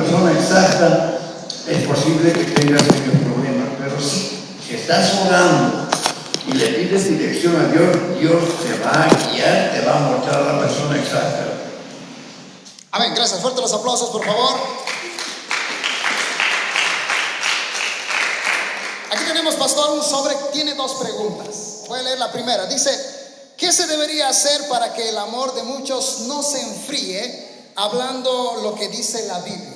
persona exacta, es posible que tengas serios problemas, pero si estás orando y le pides dirección a Dios, Dios te va a guiar, te va a mostrar a la persona exacta. Amén, gracias. Fuerte los aplausos, por favor. Aquí tenemos, pastor, un sobre, tiene dos preguntas. Voy a leer la primera. Dice: ¿qué se debería hacer para que el amor de muchos no se enfríe? Hablando lo que dice la Biblia.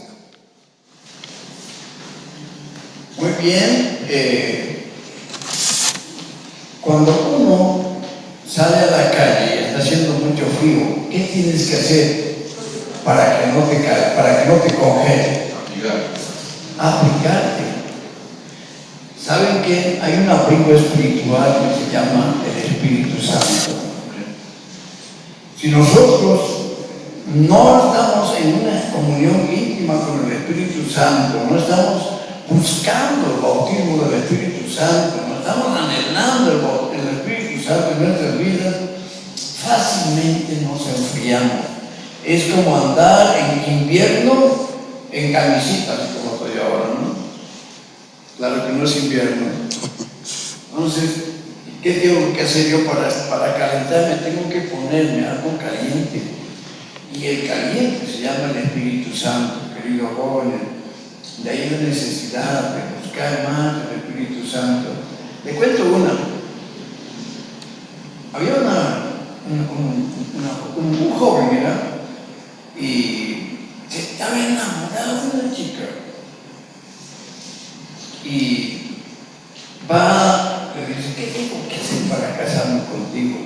Muy bien. Cuando uno sale a la calle y está haciendo mucho frío, ¿qué tienes que hacer para que no te congele? Abrigarte. ¿Saben qué? Hay un abrigo espiritual que se llama el Espíritu Santo. Si nosotros no estamos en una comunión íntima con el Espíritu Santo, no estamos buscando el bautismo del Espíritu Santo, no estamos anhelando el Espíritu Santo en nuestras vidas, fácilmente nos enfriamos. Es como andar en invierno en camisita, así como estoy ahora, ¿no? Claro que no es invierno. Entonces, ¿qué tengo que hacer yo para calentarme? Tengo que ponerme algo caliente. Y el caliente se llama el Espíritu Santo, queridos jóvenes. De ahí la necesidad de buscar más el Espíritu Santo. Le cuento una. Había un joven, ¿verdad? Y se estaba enamorado de una chica. Y le dice: ¿qué tengo que hacer para casarme contigo?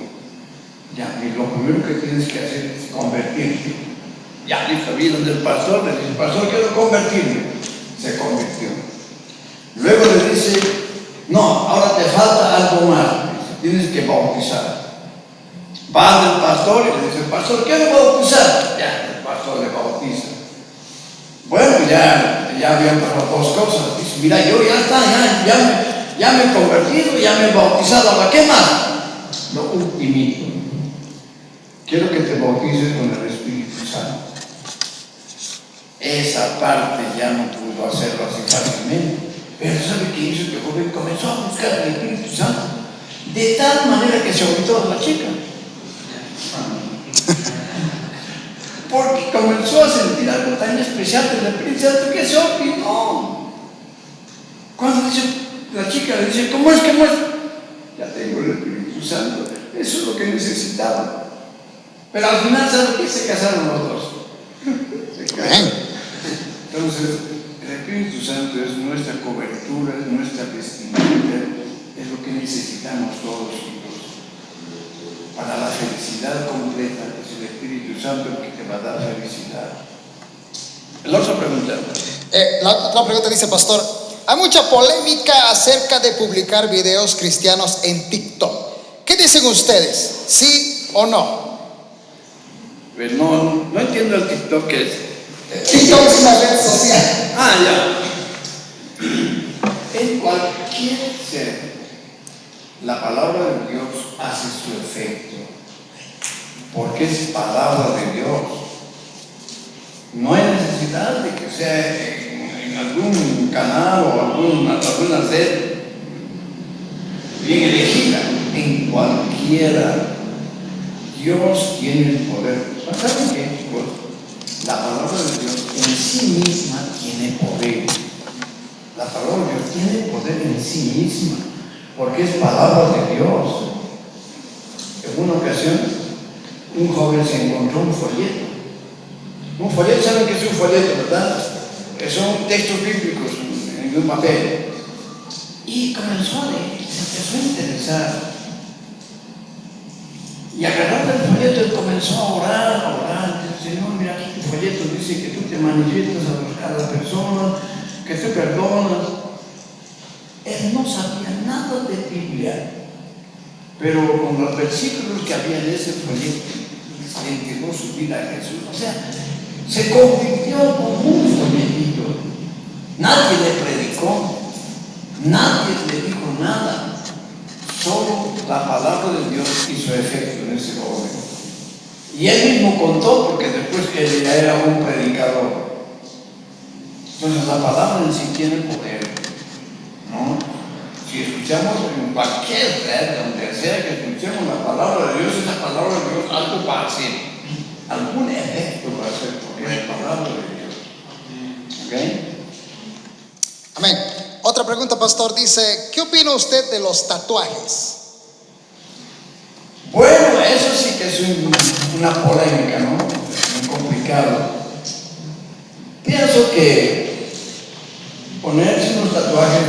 Ya, y lo primero que tienes que hacer es convertirte. Ya, listo, vino del pastor, le dice: pastor, quiero convertirme. Se convirtió. Luego le dice: no, ahora te falta algo más. Dice: tienes que bautizar. Va del pastor y le dice: pastor, quiero bautizar. Ya, el pastor le bautiza. Bueno, ya habían pasado dos cosas. Dice: mira, yo ya está, ya me he convertido, ya me he bautizado. ¿Ahora qué más? Lo ultimito. Quiero que te bautices con el Espíritu Santo. Esa parte ya no pudo hacerlo así fácilmente. Pero ¿sabe qué hizo? Que el joven comenzó a buscar el Espíritu Santo de tal manera que se olvidó de la chica. Porque comenzó a sentir algo tan especial del Espíritu Santo que se olvidó. Cuando dice, la chica le dice: ¿cómo es que muestra? Ya tengo el Espíritu Santo. Eso es lo que necesitaba. Pero al final, ¿sabe qué? Se casaron los dos. Se casaron. Entonces, el Espíritu Santo es nuestra cobertura, es nuestra vestimenta, es lo que necesitamos todos juntos. Para la felicidad completa, es el Espíritu Santo el que te va a dar felicidad. La otra pregunta. La pregunta dice: pastor, hay mucha polémica acerca de publicar videos cristianos en TikTok. ¿Qué dicen ustedes? ¿Sí o no? Pues no entiendo el TikTok, ¿qué es? TikTok es una red social. Ya. En cualquier ser, la palabra de Dios hace su efecto, porque es palabra de Dios. No hay necesidad de que sea en algún canal o alguna red bien elegida. En cualquiera, Dios tiene el poder. ¿Saben qué, chicos? La palabra de Dios en sí misma tiene poder. La palabra de Dios tiene poder en sí misma, porque es palabra de Dios. En una ocasión, un joven se encontró un folleto. Un folleto, ¿saben qué es un folleto, verdad? Son textos bíblicos en un papel. Y comenzó a leer, se empezó a interesar. Y agarrando el folleto, él comenzó a orar. Dice: Señor, mira, aquí tu folleto dice que tú te manifiestas a la persona, que te perdonas. Él no sabía nada de Biblia, pero con los versículos que había en ese folleto, se entregó su vida a Jesús. O sea, se convirtió como un folletito. Nadie le predicó, nadie le dijo nada. Solo la palabra de Dios hizo efecto en ese joven. Y él mismo contó, porque después él ya era un predicador. la palabra en sí tiene poder, ¿no? Si escuchamos en cualquier red, donde sea que escuchemos la palabra de Dios, esa palabra de Dios algo va a hacer, algún efecto va a hacer, porque es palabra de Dios. ¿Ok? Amén. Otra pregunta, pastor, dice, ¿qué opina usted de los tatuajes? Bueno, eso sí que es una polémica, ¿no? Muy complicado. Pienso que ponerse unos tatuajes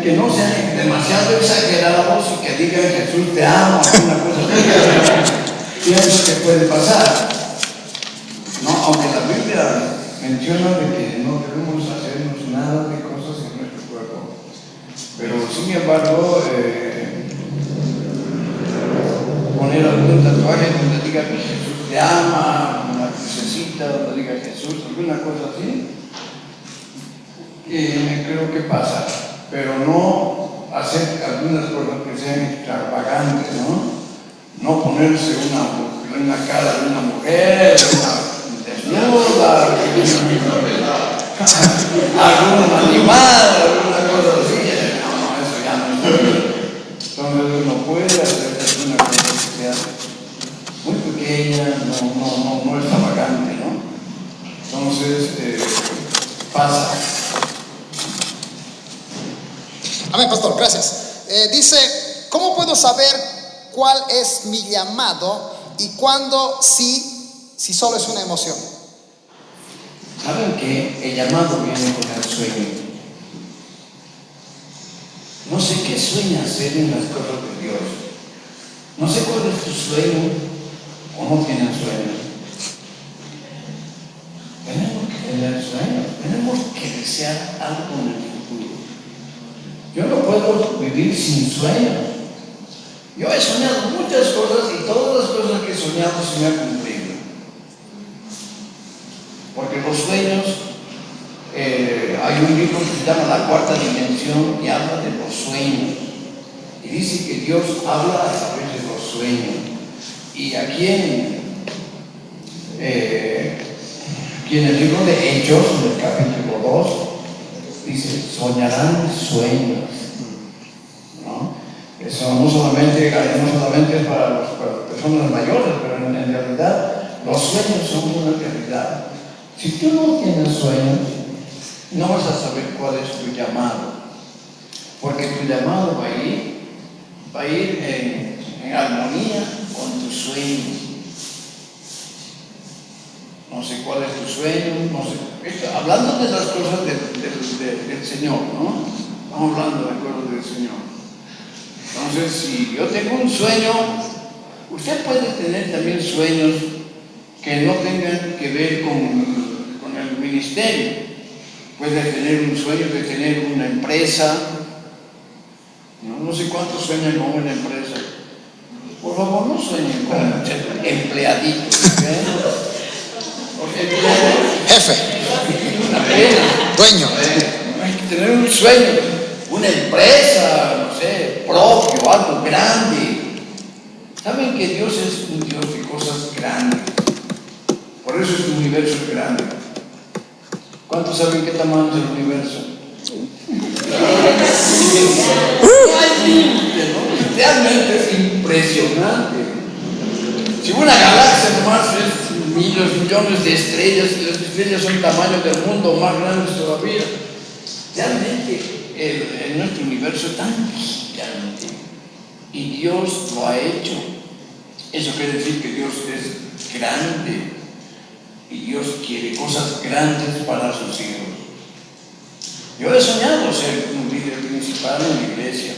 que no sean demasiado exagerados y que digan Jesús te amo, una cosa así, pienso que puede pasar, ¿no? Aunque la Biblia menciona de que no debemos hacernos nada de cosas en nuestro cuerpo, pero sin embargo poner algún tatuaje donde diga que Jesús te ama, una crucecita donde diga Jesús, alguna cosa así, creo que pasa, pero no hacer algunas cosas que sean extravagantes, ¿no? No ponerse una cara de una mujer, una desnuda, algún animal, alguna cosa así. No, eso ya no está bien. Entonces uno puede hacer alguna cosa que sea muy pequeña, no extravagante, ¿no? Entonces pasa. Amén, pastor, gracias. Dice, ¿cómo puedo saber cuál es mi llamado y cuándo si solo es una emoción? ¿Saben que el llamado viene con el sueño? No sé qué sueña hacer en las cosas de Dios. No sé cuál es tu sueño o no tienes sueño. Tenemos que tener sueños, tenemos que desear algo en el futuro. Yo no puedo vivir sin sueños. Yo he soñado muchas cosas y todas las cosas que he soñado se me han cumplido. Porque los sueños, hay un libro que se llama La Cuarta Dimensión y habla de los sueños. Y dice que Dios habla a través de los sueños. Y aquí en el libro de Hechos, en el capítulo 2, dice, soñarán sueños, ¿no? Eso no solamente es para las personas mayores, pero en realidad los sueños son una realidad. Si tú no tienes sueños, no vas a saber cuál es tu llamado, porque tu llamado va a ir en armonía con tus sueños. No sé cuál es tu sueño, no sé. Hablando de las cosas del Señor, ¿no? Estamos hablando de las cosas del Señor. Entonces, si yo tengo un sueño, usted puede tener también sueños que no tengan que ver con el ministerio. Puede tener un sueño de tener una empresa. No sé cuántos sueñan con una empresa. Por favor, no sueñen con empleaditos. Jefe, Una pena. dueño. Hay que tener un sueño, una empresa, no sé, propio, algo grande. ¿Saben que Dios es un Dios de cosas grandes? Por eso este universo es grande. ¿Cuántos saben qué tamaño es el universo? No hay límite, ¿no? Realmente es impresionante. Si una galaxia nomás es millones de estrellas, y las estrellas son tamaño del mundo, más grandes todavía, realmente nuestro universo es tan gigante y Dios lo ha hecho. Eso quiere decir que Dios es grande y Dios quiere cosas grandes para sus hijos. Yo he soñado ser un líder principal en la iglesia,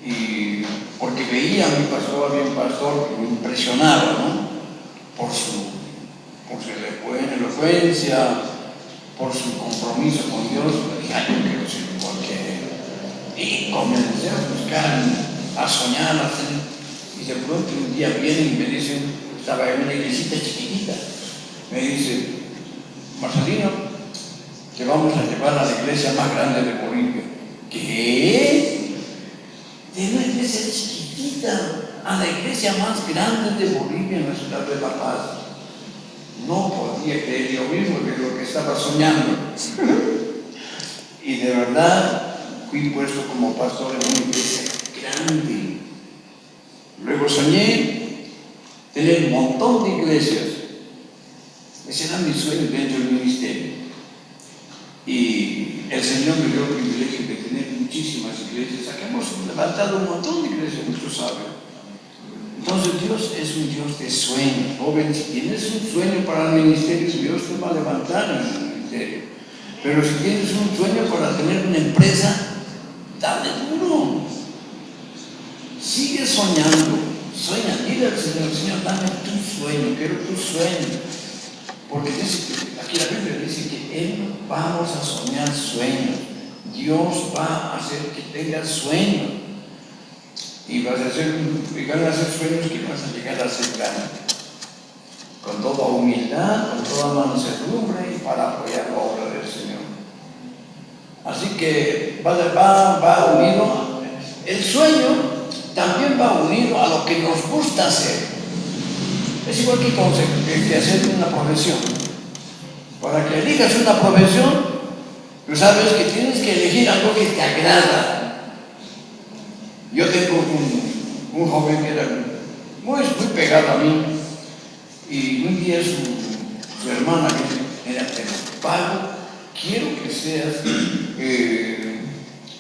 y porque veía a mi pastor, había un pastor que me impresionaba, ¿no? Por su elocuencia, por su compromiso con Dios. Dije, yo quiero ser igual que él. Y comencé a buscar, a soñar, y de pronto un día vienen y me dicen, estaba en una iglesita chiquitita, me dice, Marcelino, te vamos a llevar a la iglesia más grande de Bolivia. ¿Qué? De una iglesia chiquitita a la iglesia más grande de Bolivia, en la ciudad de La Paz. no podía creer yo mismo de lo que estaba soñando. Y de verdad fui puesto como pastor en una iglesia grande. Luego soñé tener un montón de iglesias. Ese era mi sueño dentro del ministerio. Y el Señor me dio el privilegio de tener muchísimas iglesias. Acá hemos levantado un montón de iglesias, muchos saben. Entonces Dios es un Dios de sueños. Joven, si tienes un sueño para el ministerio, Dios te va a levantar en el ministerio. Pero si tienes un sueño para tener una empresa, dale duro. Sigue soñando. Sueña, dile al Señor, Señor, dame tu sueño, quiero tu sueño. Porque dice que, aquí la Biblia dice que Él vamos a soñar sueños. Dios va a hacer que tengas sueños. Y van a ser sueños que vas a llegar a ser grande. Con toda humildad, con toda mansedumbre y para apoyar la obra del Señor. Así que va unido, el sueño también va unido a lo que nos gusta hacer. Es igual que hacer una profesión. Para que elijas una profesión, tú sabes que tienes que elegir algo que te agrada. Yo tengo un joven que era muy pegado a mí, y un día su hermana me dice, te lo pago, quiero que seas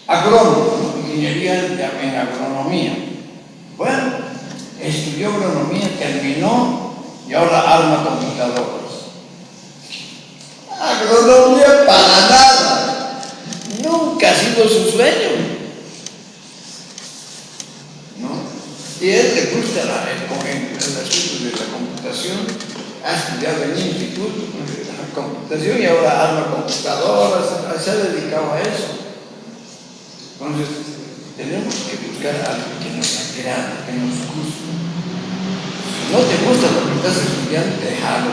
agrónomo, ingeniería en agronomía. Bueno, estudió agronomía, terminó y ahora arma computadoras. Agronomía para nada, nunca ha sido su sueño, ¿no? Y a él le gusta el asunto de la computación, ha estudiado en el instituto de la computación y ahora arma computadoras, se ha dedicado a eso. Entonces, tenemos que buscar algo que nos agrade, que nos guste. Si no te gusta lo que estás estudiando, déjalo.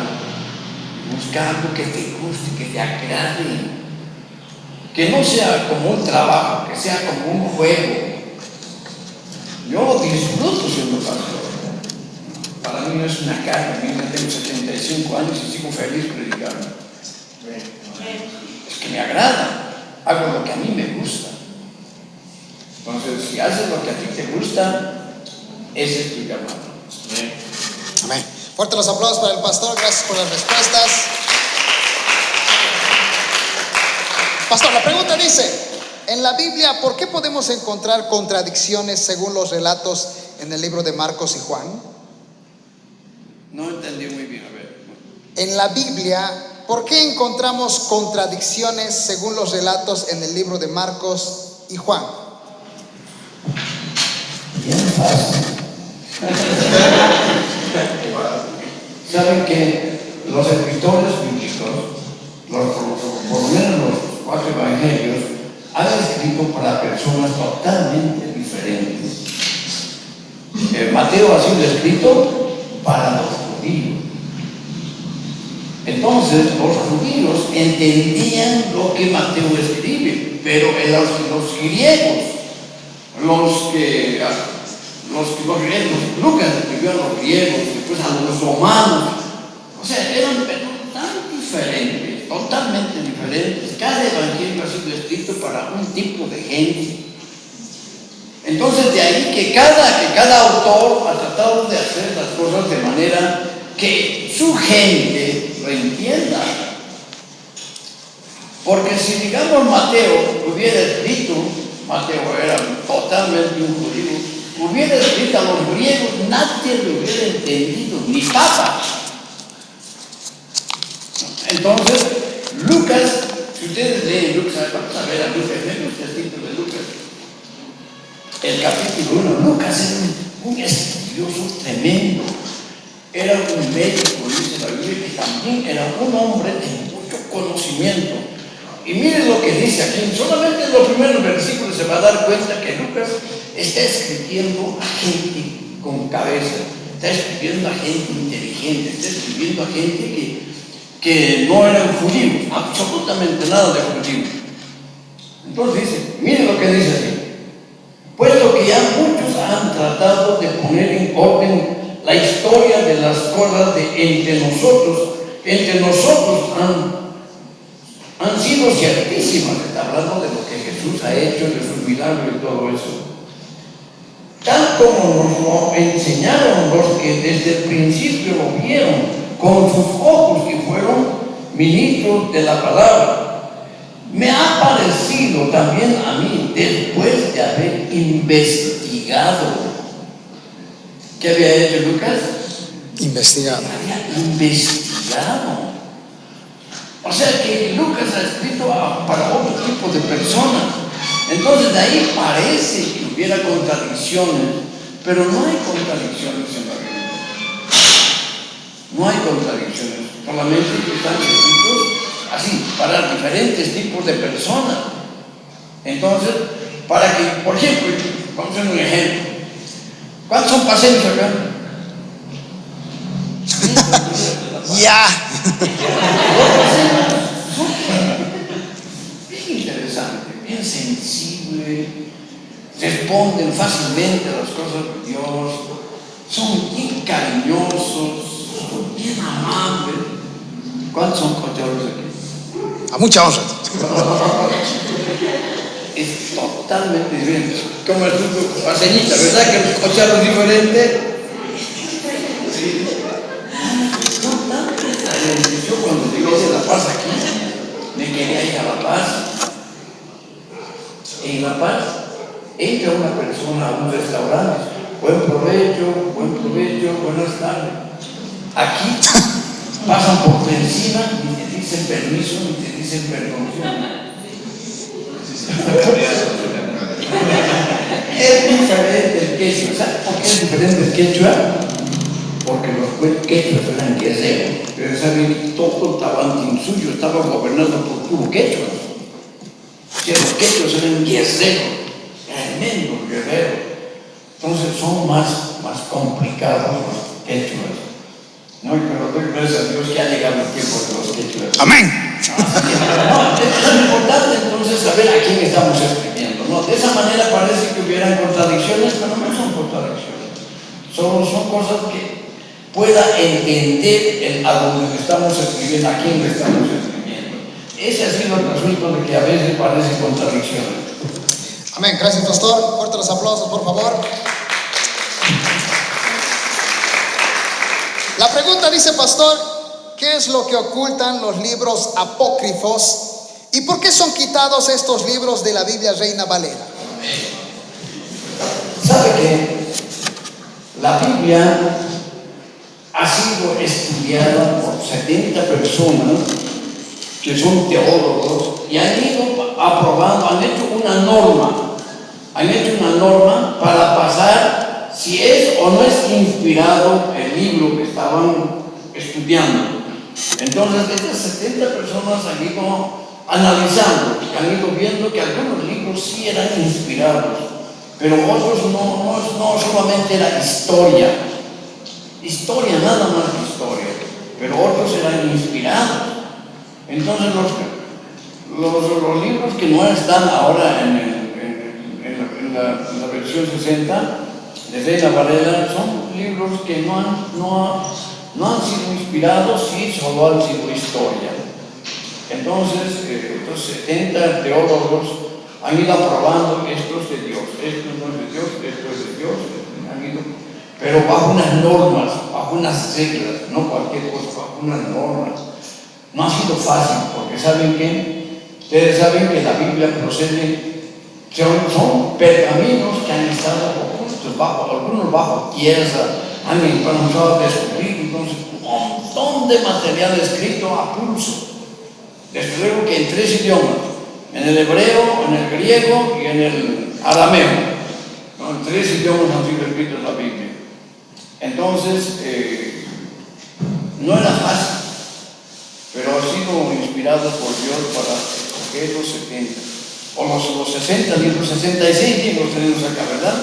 Busca algo que te guste, que te agrade. Que no sea como un trabajo, que sea como un juego. Yo disfruto siendo pastor. Para mí no es una carga. Yo tengo 75 años y sigo feliz predicando. Es que me agrada. Hago lo que a mí me gusta. Entonces, si haces lo que a ti te gusta, ese es tu llamado. Amén. Fuerte los aplausos para el pastor, gracias por las respuestas. Pastor, la pregunta dice, en la Biblia, ¿por qué podemos encontrar contradicciones según los relatos en el libro de Marcos y Juan? No entendí muy bien, a ver. En la Biblia, ¿por qué encontramos contradicciones según los relatos en el libro de Marcos y Juan? Bien fácil. Saben que los escritores bíblicos, por lo menos los 4 evangelios, han escrito para personas totalmente diferentes. Mateo ha sido escrito para los judíos. Entonces los judíos entendían lo que Mateo escribe, pero los griegos, Lucas escribió a los griegos, después a los romanos, o sea, eran tan diferentes, totalmente diferentes. Cada evangelio ha sido escrito para un tipo de gente. Entonces de ahí que cada autor ha tratado de hacer las cosas de manera que su gente lo entienda. Porque si digamos Mateo hubiera escrito, Mateo era totalmente un judío, hubiera escrito a los griegos, nadie lo hubiera entendido, ni papa. Entonces, Lucas, si ustedes leen Lucas, vamos a ver a Lucas, ven los escritos de Lucas. El capítulo 1, Lucas era un estudioso tremendo, era un médico, dice la Biblia, que también era un hombre de mucho conocimiento. Y miren lo que dice aquí, solamente en los primeros versículos se va a dar cuenta que Lucas está escribiendo a gente con cabeza, está escribiendo a gente inteligente, está escribiendo a gente que no eran judíos, absolutamente nada de judíos. Entonces dice, miren lo que dice aquí. Puesto que ya muchos han tratado de poner en orden la historia de las cosas de entre nosotros, entre nosotros han sido ciertísimas. Está hablando de lo que Jesús ha hecho, de sus milagros y todo eso. Tal como nos lo enseñaron los que desde el principio lo vieron con sus ojos y fueron ministros de la palabra. Me ha parecido también a mí, después de haber investigado, ¿qué había hecho Lucas? Investigado. Había investigado. O sea que Lucas ha escrito para otro tipo de personas. Entonces de ahí parece que hubiera contradicciones, pero no hay contradicciones en la Biblia. No hay contradicciones, solamente que están escritos así, para diferentes tipos de personas. Entonces, para que, por ejemplo, vamos a hacer un ejemplo. ¿Cuántos son paseños acá? Ya. Bien interesante, bien sensible, responden fácilmente a las cosas de Dios, son bien cariñosos, son bien amables. ¿Cuántos son cocheros aquí? A mucha honra. Es totalmente diferente. Como es tu paseñita, ¿verdad que el cochero es diferente? Sí. Totalmente diferente. Yo cuando llegué de La Paz aquí, me quería ir a La Paz. En La Paz entra una persona a un restaurante, buen provecho, buenas tardes. Aquí pasan por encima y te dicen permiso y te dicen perdón. Es diferente el quechua. ¿Sabes por qué es diferente el quechua? Porque los quechuas eran guerreros. Pero saben que todo Tahuantinsuyo estaba gobernado por puro quechua. Que los quechos eran guerreros, tremendos guerreros. Entonces son más complicados los quechos. No, pero doy gracias a Dios que ha llegado el tiempo de los quechos. Amén. No, es importante entonces saber a quién estamos escribiendo, ¿no? De esa manera parece que hubieran contradicciones, pero no son contradicciones. Solo son cosas que pueda entender a donde estamos escribiendo, a quién le estamos escribiendo. Ese ha sido el asunto de que a veces parece contradicciones. Amén. Gracias, pastor. Fuertes los aplausos, por favor. La pregunta dice, pastor, ¿qué es lo que ocultan los libros apócrifos y por qué son quitados estos libros de la Biblia Reina Valera? ¿Sabe que la Biblia ha sido estudiada por 70 personas que son teólogos y han ido aprobando, han hecho una norma para pasar si es o no es inspirado el libro que estaban estudiando? Entonces, estas 70 personas han ido analizando, han ido viendo que algunos libros sí eran inspirados, pero otros no solamente era historia, nada más que historia, pero otros eran inspirados. Entonces, los libros que no están ahora en la versión 60 de Reina Valera son libros que no han sido inspirados, sí, solo han sido historia. Entonces, estos 70 teólogos han ido aprobando esto es de Dios, esto no es de Dios, esto es de Dios, han ido, pero bajo unas normas, bajo unas reglas, no cualquier cosa, bajo unas normas. No ha sido fácil, porque ustedes saben que la Biblia procede, son pergaminos que han estado ocultos, algunos bajo tierra, han empezado a descubrir entonces un montón de material escrito a pulso. Desde luego que en 3 idiomas, en el hebreo, en el griego y en el arameo. ¿No? En 3 idiomas han sido escritos la Biblia. Entonces, no era fácil, pero ha sido inspirado por Dios para escoger los 70, o los 60 libros, 66 libros tenemos acá, ¿verdad?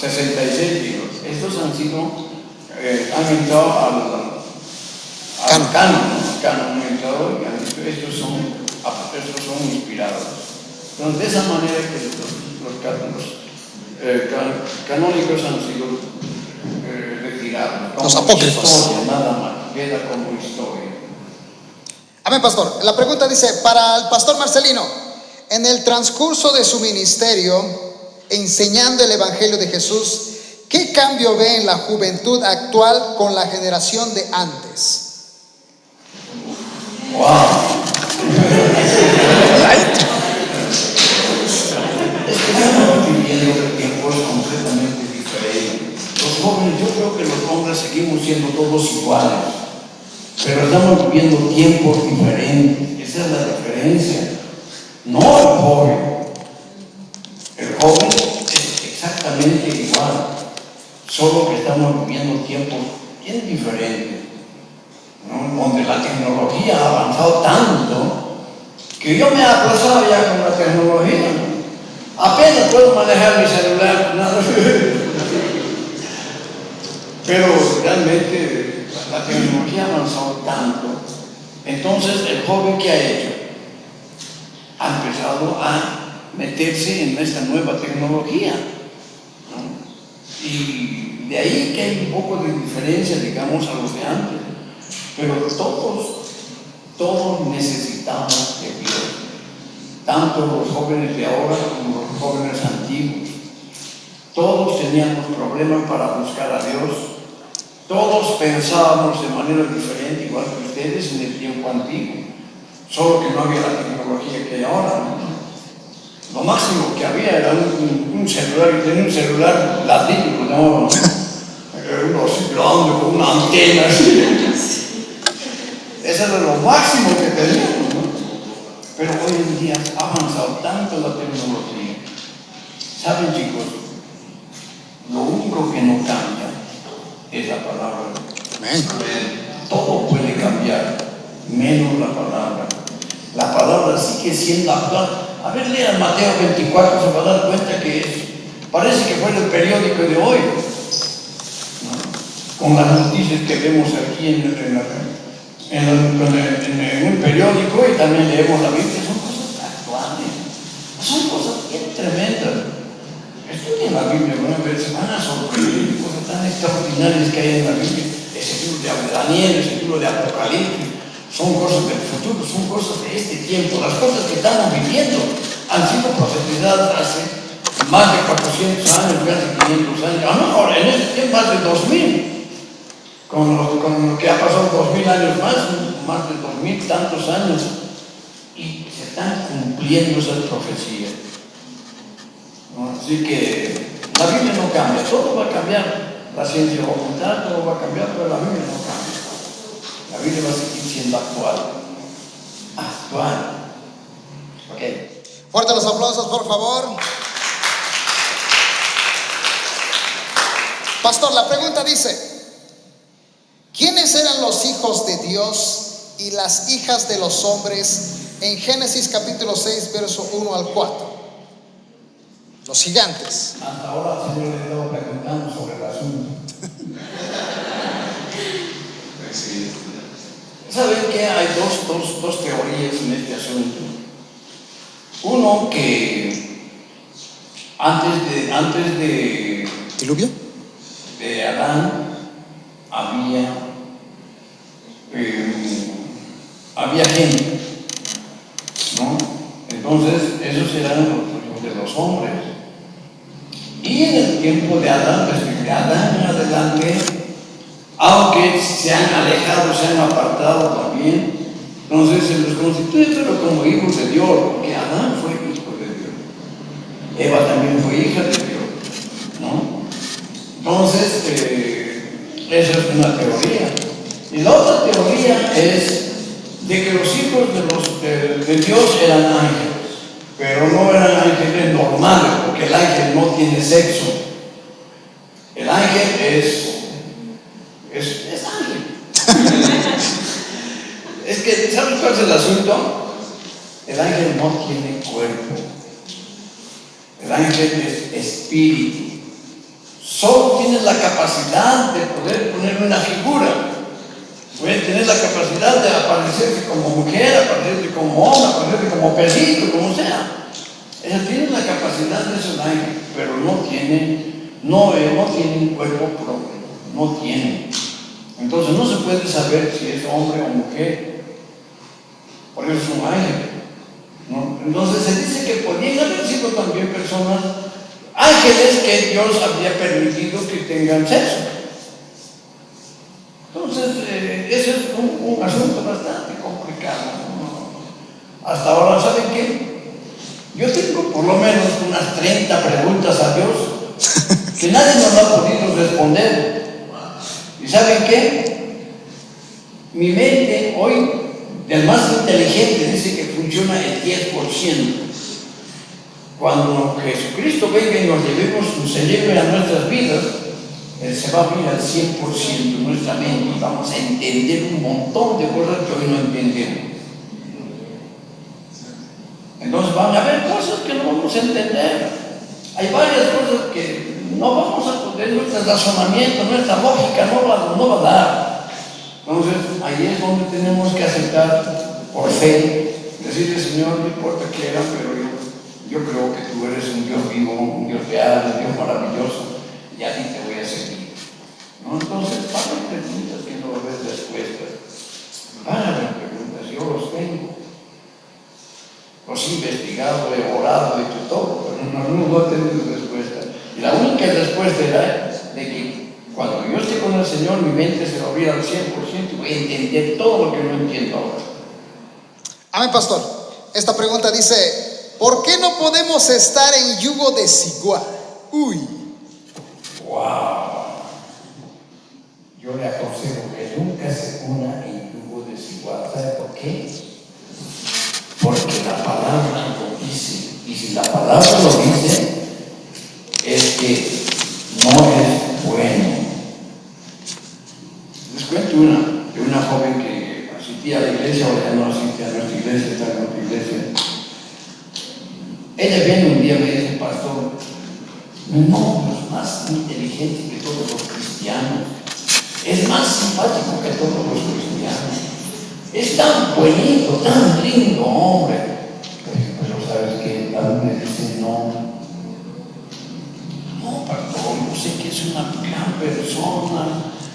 66 libros. Estos han entrado al canon, han entrado y han dicho, estos son inspirados. Entonces, de esa manera que los canónicos han sido retirados. Los apócrifos. Historia, nada más. queda como historia. Amén, pastor. La pregunta dice, para el pastor Marcelino, en el transcurso de su ministerio, enseñando el Evangelio de Jesús, ¿qué cambio ve en la juventud actual con la generación de antes? ¡Wow! Es que estamos viviendo tiempos completamente diferentes. Los jóvenes, yo creo que los hombres seguimos siendo todos iguales, pero estamos viviendo tiempos diferentes. Esa es la diferencia. No el joven. El joven es exactamente igual, solo que estamos viviendo tiempos bien diferentes, ¿no? Donde la tecnología ha avanzado tanto que yo me he aplazado ya con la tecnología, ¿no? Apenas puedo manejar mi celular, nada. Pero realmente la tecnología ha avanzado tanto. Entonces el joven, ¿qué ha hecho? Ha empezado a meterse en esta nueva tecnología, ¿no? Y de ahí que hay un poco de diferencia, digamos, a los de antes. Pero todos necesitamos de Dios, tanto los jóvenes de ahora como los jóvenes antiguos. Todos teníamos problemas para buscar a Dios. Todos pensábamos de manera diferente, igual que ustedes en el tiempo antiguo, solo que no había la tecnología que hay ahora, ¿no? Lo máximo que había era un celular, y tenía un celular ladrillo, ¿no? Uno así grande, con una antena así. Eso era lo máximo que teníamos, ¿no? Pero hoy en día ha avanzado tanto la tecnología. ¿Saben, chicos? Lo único que no cambia es la palabra. Amén. Todo puede cambiar, menos la palabra. La palabra sigue siendo actual. A ver, lean Mateo 24, se va a dar cuenta que parece que fue el periódico de hoy, ¿no? Con las noticias que vemos aquí en un periódico, y también leemos la Biblia. Son cosas actuales, son cosas bien tremendas. Estudien la Biblia, van a ver, se van a sorprender cosas tan extraordinarias que hay en la Biblia. Ese libro de Daniel, ese libro de Apocalipsis, son cosas del futuro, son cosas de este tiempo. Las cosas que estamos viviendo han sido profetizadas hace más de 400 años, casi 500 años. Ahora, en este tiempo más de 2000. Con lo que ha pasado 2000 años más de 2000 tantos años. Y se están cumpliendo esas profecías, ¿no? Así que la Biblia no cambia, todo va a cambiar. La ciencia va a aumentar, todo va a cambiar, pero la Biblia no cambia. La Biblia va a seguir siendo actual. Actual. Ok. Fuerte los aplausos, por favor. Pastor, la pregunta dice, ¿quiénes eran los hijos de Dios y las hijas de los hombres en Génesis capítulo 6, verso 1 al 4? Los gigantes. Hasta ahora el Señor le estaba preguntando sobre el asunto. ¿Saben que hay dos teorías en este asunto? Uno, que antes de ¿Diluvio? de Adán había gente, ¿no? Entonces esos eran los hijos de los hombres. Y en el tiempo de Adán, desde Adán en adelante, aunque se han alejado, se han apartado también, entonces se los constituye, pero como hijos de Dios, porque Adán fue hijo de Dios, Eva también fue hija de Dios, ¿no? Entonces, esa es una teoría. Y la otra teoría es de que los hijos de Dios eran ángeles, pero no eran ángeles normales, porque el ángel no tiene sexo. El ángel es ángel. Es que, ¿sabes cuál es el asunto? El ángel no tiene cuerpo. El ángel es espíritu. Solo tiene la capacidad de poder poner una figura. Puede tener la capacidad de aparecerse como mujer, aparecerse como hombre, aparecerse como perrito, como sea. Ella tiene la capacidad de ser ángel, pero no tiene un cuerpo propio. No tiene. Entonces no se puede saber si es hombre o mujer. Por eso es un ángel, ¿no? Entonces se dice que podían haber sido también personas, ángeles que Dios había permitido que tengan sexo. Entonces, ese es un asunto bastante complicado, ¿no? Hasta ahora, ¿saben qué? Yo tengo por lo menos unas 30 preguntas a Dios que nadie nos ha podido responder. ¿Y saben qué? Mi mente hoy, del más inteligente, dice que funciona el 10%. Cuando Jesucristo venga y nos llevemos, se lleve a nuestras vidas, Él se va a abrir al 100% nuestra mente y vamos a entender un montón de cosas que hoy no entendemos. Entonces van a haber cosas que no vamos a entender. Hay varias cosas que no vamos a poder, nuestro razonamiento, nuestra lógica no va a dar. Entonces ahí es donde tenemos que aceptar por fe, decirle: Señor, no importa qué era, pero yo creo que tú eres un Dios vivo, un Dios real, un Dios maravilloso, y a ti te voy a seguir, ¿no? Entonces van a haber preguntas que no va a haber respuestas. Van a haber preguntas, yo los tengo. Los he investigado, he orado, he hecho todo, pero no he tenido respuesta. Y la única respuesta era de que cuando yo esté con el Señor, mi mente se va a abrir al 100% y voy a entender todo lo que no entiendo ahora. Amén, pastor. Esta pregunta dice: ¿por qué no podemos estar en yugo desigual? Uy. ¡Wow! Yo le aconsejo que nunca se una en yugo desigual. ¿Sabe por qué? Porque la palabra lo dice. Y si la palabra lo dice, es que no es bueno. Les cuento de una joven que asistía a la iglesia, ahora ya no asiste a nuestra iglesia, está en otra iglesia. Ella viene un día y me dice: pastor, no, es más inteligente que todos los cristianos, es más simpático que todos los cristianos, es tan bonito, tan lindo hombre. Pero sabes que la Biblia dice no, pastor, yo sé que es una gran persona,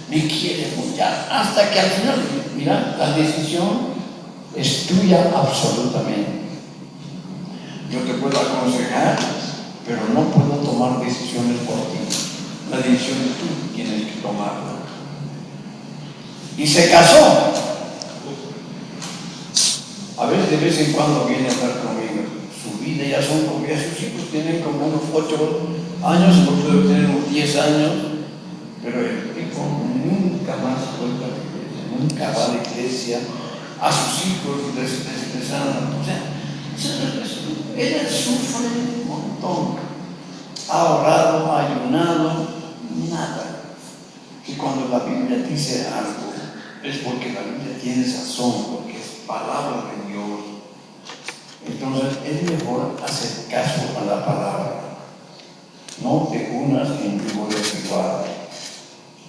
me quiere mucho, hasta que al final, mira, la decisión es tuya absolutamente. Yo te puedo aconsejar, pero no puedo tomar decisiones por ti. La decisión tú tienes que tomarla. Y se casó. A veces de vez en cuando viene a hablar conmigo. Su vida ya son como ya sus hijos tienen como unos 8 años, el otro debe tener unos 10 años, pero el hijo nunca más vuelve a la iglesia, nunca va a la iglesia, a sus hijos les dan, o sea, ella sufre un montón, ha orado, ha ayunado, nada. Y cuando la Biblia dice algo, es porque la Biblia tiene razón, porque es palabra de Dios. Entonces es mejor hacer caso a la palabra, no te unas en yugo desigual,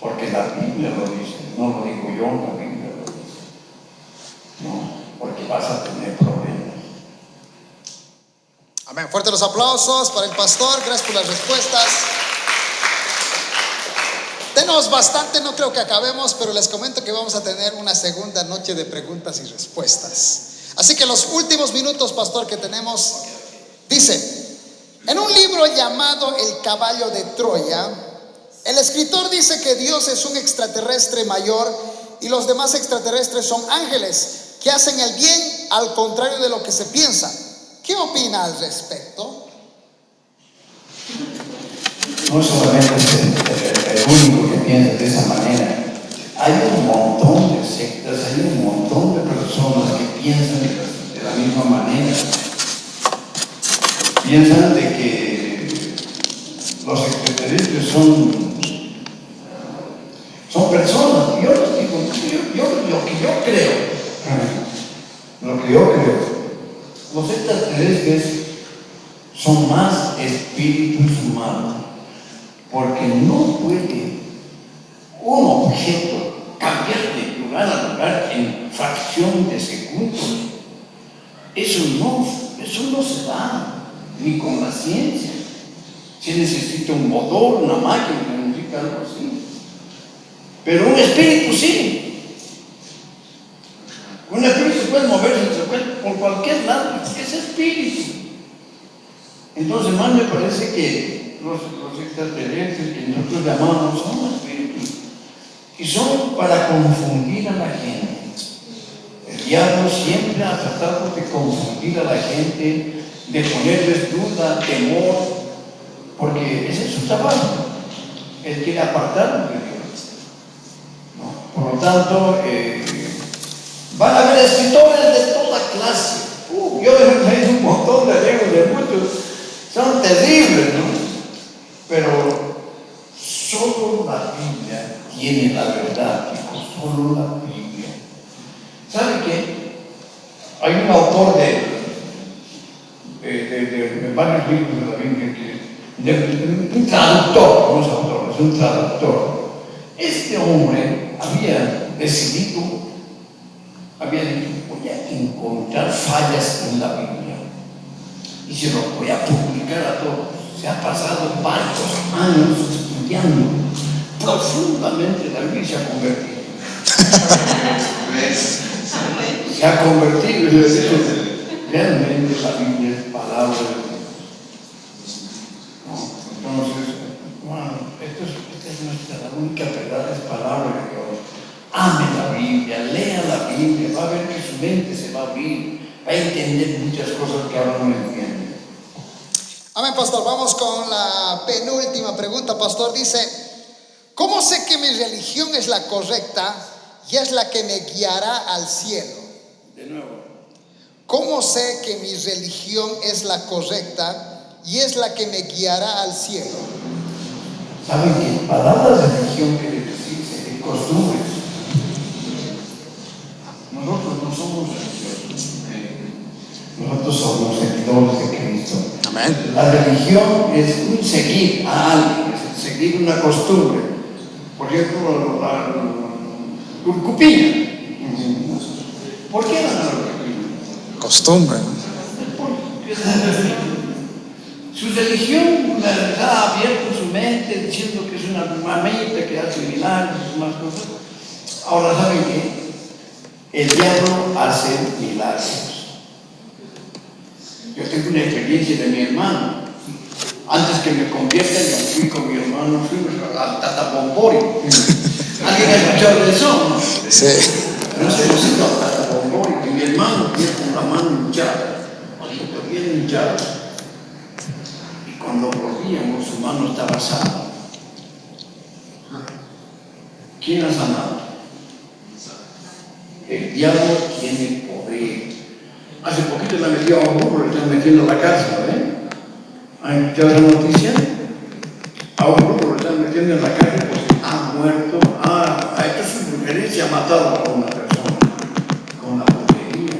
porque la Biblia lo dice, no lo digo yo, la Biblia lo dice, no, porque vas a tener problemas. Amén. Fuerte los aplausos para el pastor. Gracias por las respuestas. Tenemos bastante, no creo que acabemos, pero les comento que vamos a tener una segunda noche de preguntas y respuestas. Así que los últimos minutos, pastor, que tenemos, dice: en un libro llamado El caballo de Troya, el escritor dice que Dios es un extraterrestre mayor y los demás extraterrestres son ángeles que hacen el bien al contrario de lo que se piensa. ¿Qué opina al respecto? No solamente es el único que piensa de esa manera. Hay un montón de sectas, hay un montón de personas que piensan de la misma manera. Piensan de que los extraterrestres son personas. Yo les digo, lo que yo creo, los extraterrestres son más espíritus humanos, porque no puede un objeto cambiar de lugar a lugar en fracción de segundos. Eso no se da, ni con la ciencia. Se necesita un motor, una máquina, se necesita algo así. Pero un espíritu sí. Un espíritu puede moverse por cualquier lado, porque es espíritu. Entonces, más me parece que los extraterrestres que nosotros llamamos son espíritus y son para confundir a la gente. El diablo siempre ha tratado de confundir a la gente, de ponerles duda, temor, porque ese es su trabajo. Él quiere apartarnos de Dios, ¿no? Por lo tanto, van a haber escritores de toda clase. Yo he leído un montón de libros de muchos, son terribles, ¿no? Pero solo la Biblia tiene la verdad, chicos, solo la Biblia. ¿Sabe qué? Hay un autor de varios libros de la Biblia, un traductor, no es autor, es un traductor. Este hombre había decidido, había dicho, voy a encontrar fallas en la Biblia y se lo voy a publicar a todos. Se ha pasado varios años estudiando profundamente la Biblia y se ha convertido. Se ha convertido y le digo, realmente la Biblia es palabra de Dios. ¿No? Entonces, bueno, esta es nuestra, la única verdad, es palabra de Dios. Ame la Biblia, lea la Biblia, va a ver que su mente se va a abrir, va a entender muchas cosas que ahora no entiende. Amén, pastor. Vamos con la penúltima pregunta. Pastor dice, ¿cómo sé que mi religión es la correcta y es la que me guiará al cielo? De nuevo. ¿Cómo sé que mi religión es la correcta y es la que me guiará al cielo? ¿Saben qué? Palabras de religión quiere decir costumbres. Nosotros no somos religiosos. Nosotros somos seguidores de Cristo. Amén. La religión es un seguir a alguien, es seguir una costumbre. Por ejemplo, la curcupina. ¿Por qué van a la curcupina? Costumbre. Su religión les ha abierto su mente diciendo que es una mamita que hace milagros y más cosas. Ahora, ¿saben qué? El diablo hace milagros. Yo tengo una experiencia de mi hermano. Antes que me convierta, yo fui con mi hermano, fuimos al Tatapompori. ¿Alguien ha escuchado de eso? ¿No? Sí. No sé, yo siento al Tatapompori, que mi hermano tiene con la mano hinchada, bien hinchada. Y cuando volvíamos, su mano estaba sana. ¿Quién ha sanado? El diablo tiene poder. Hace poquito la metió a un burro, le están metiendo a la cárcel, ¿eh? ¿Han escuchado la noticia? A un burro le están metiendo en la cárcel porque ha muerto, ha hecho su brujería y se ha matado a una persona con la brujería.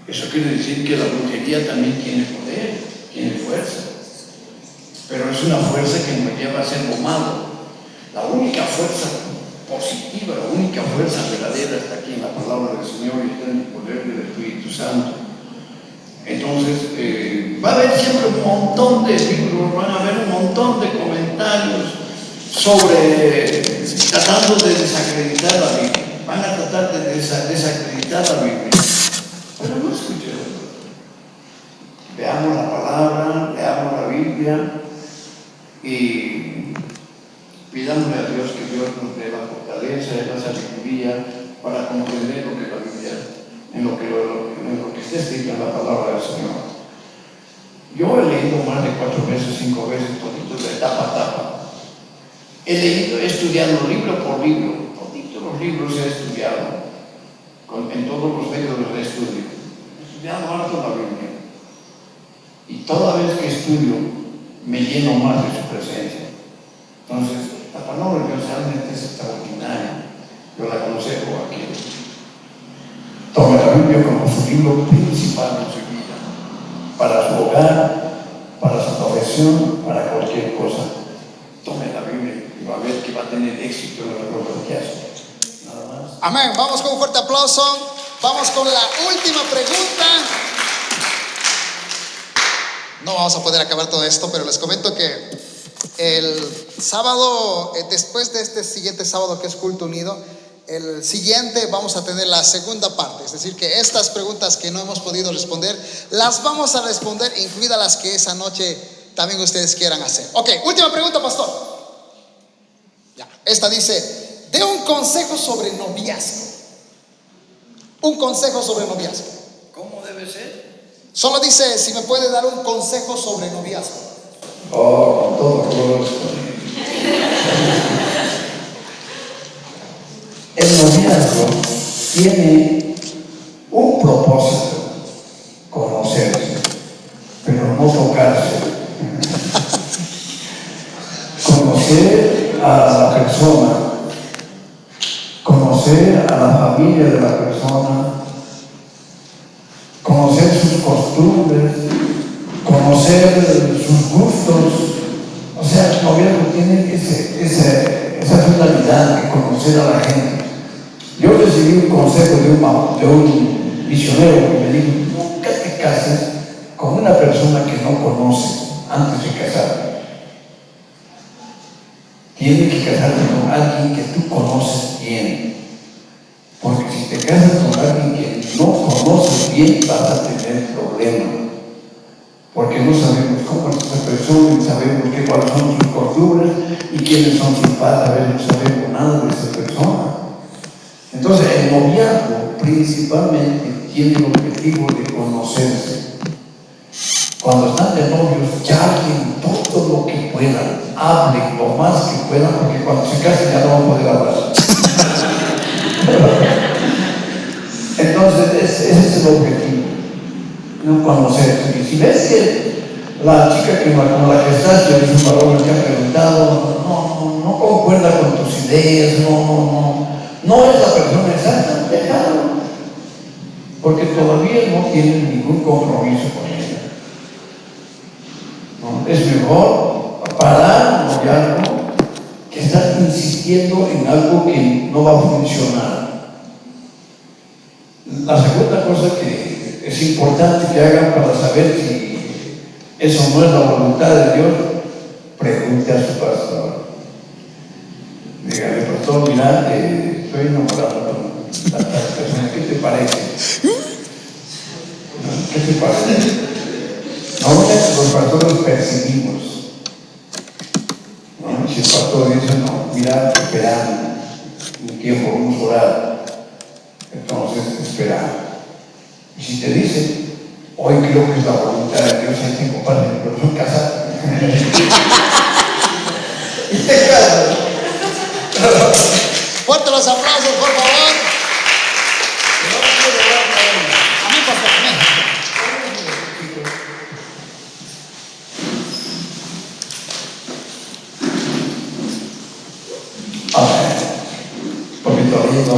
Eso quiere decir que la brujería también tiene poder, tiene fuerza. Pero es una fuerza que nos lleva a hacer lo malo. La única fuerza positiva, la única fuerza verdadera está aquí en la palabra del Señor y está en el poder del Espíritu Santo. Entonces, va a haber siempre un montón de libros, van a haber un montón de comentarios sobre tratando de desacreditar la Biblia. Van a tratar de desacreditar la Biblia. Pero no escuchen. Veamos la palabra, leamos la Biblia y pidámosle a Dios que Dios nos dé la fortaleza y la sabiduría para comprender lo que la Biblia, en lo que está escrito en la palabra del Señor. Yo he leído más de 4 veces, 5 veces, toditos de tapa a tapa. He estudiado libro por libro, toditos los libros he estudiado, en todos los métodos de estudio. He estudiado harto la Biblia. Y toda vez que estudio, me lleno más de su presencia. Entonces, la palabra de Dios realmente es extraordinaria. Yo la aconsejo aquí. Tome la Biblia como su libro principal en su vida, para su hogar, para su profesión, para cualquier cosa. Tome la Biblia y va a ver que va a tener éxito en la cosa que hace. Nada más. Amén. Vamos con un fuerte aplauso. Vamos con la última pregunta. No vamos a poder acabar todo esto, pero les comento que El sábado, después de este siguiente sábado que es culto unido, el siguiente vamos a tener la segunda parte. Es decir, que estas preguntas que no hemos podido responder, las vamos a responder, incluidas las que esa noche también ustedes quieran hacer. Ok, última pregunta, pastor. Ya, esta dice, dé un consejo sobre noviazgo. Un consejo sobre noviazgo. ¿Cómo debe ser? Solo dice si me puede dar un consejo sobre noviazgo. Oh, con todo gusto. El noviazgo tiene un propósito: conocerse, pero no tocarse. Conocer a la persona, conocer a la familia de la persona, conocer sus costumbres, conocer sus gustos. O sea, el noviazgo tiene esa finalidad de conocer a la gente. Yo recibí un consejo de un misionero que me dijo: nunca te cases con una persona que no conoces antes de casarte. Tienes que casarte con alguien que tú conoces bien. Porque si te casas con alguien que no conoces bien, vas a tener problemas. Porque no sabemos cómo es esa persona, ni sabemos cuáles son sus costumbres y quiénes son sus padres. A veces no sabemos nada de esa persona. Entonces, el noviazgo principalmente tiene el objetivo de conocerse. Cuando están de novios, charlen todo lo que puedan, hablen lo más que puedan, porque cuando se casen ya no van a poder hablar. Entonces, ese es el objetivo, no conocerse. Y si ves que la chica con la que estás, yo es un varón que ha preguntado, no concuerda con tus ideas, no es la persona exacta, déjalo, porque todavía no tienen ningún compromiso con ella. ¿No? Es mejor parar un noviazgo que estar insistiendo en algo que no va a funcionar. La segunda cosa que es importante que hagan para saber si eso no es la voluntad de Dios, pregunte a su pastor. Dígale: pastor, mira, estoy enamorado con la persona, ¿qué te parece? ¿Qué te parece? Normalmente los pastores percibimos, ¿no? Si el pastor dice: no, mira, espera un tiempo, vamos a orar, entonces espera. Y si te dice: hoy creo que es la voluntad de Dios, hay tiempo para mí, pero soy casado. Y te casas. Fuerte los aplausos, por favor. Amén, pastor. Amén. Amén. Poquito lindo.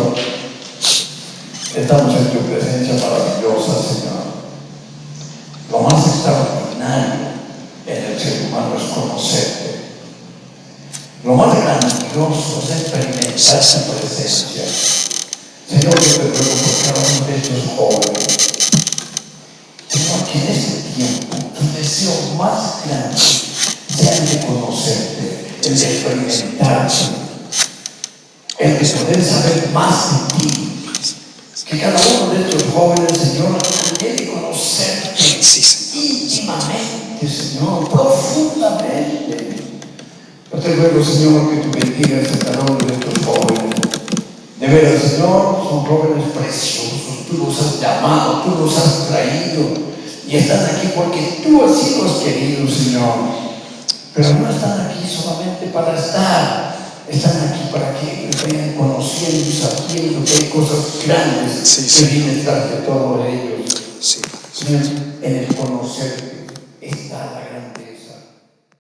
Estamos en tu presencia maravillosa, Señor. Lo más extraordinario en el ser humano es conocerte. Lo más grandioso es experimentar tu presencia. Señor, yo te ruego por cada uno de estos jóvenes. Señor, que en este tiempo tu deseo más grande sea el de conocerte, el de experimentarte, el de poder saber más de ti. Que cada uno de estos jóvenes, Señor, quiere conocerte íntimamente, Señor, profundamente. Yo te ruego, Señor, que tú bendigas a cada uno de estos jóvenes. De veras, Señor, son jóvenes preciosos. Tú los has llamado, tú los has traído y están aquí porque tú así los has querido, Señor. Pero no están aquí solamente para estar. Están aquí para que vayan conociendo y sabiendo que hay cosas grandes que vienen tras de todos ellos. Sí. Señor,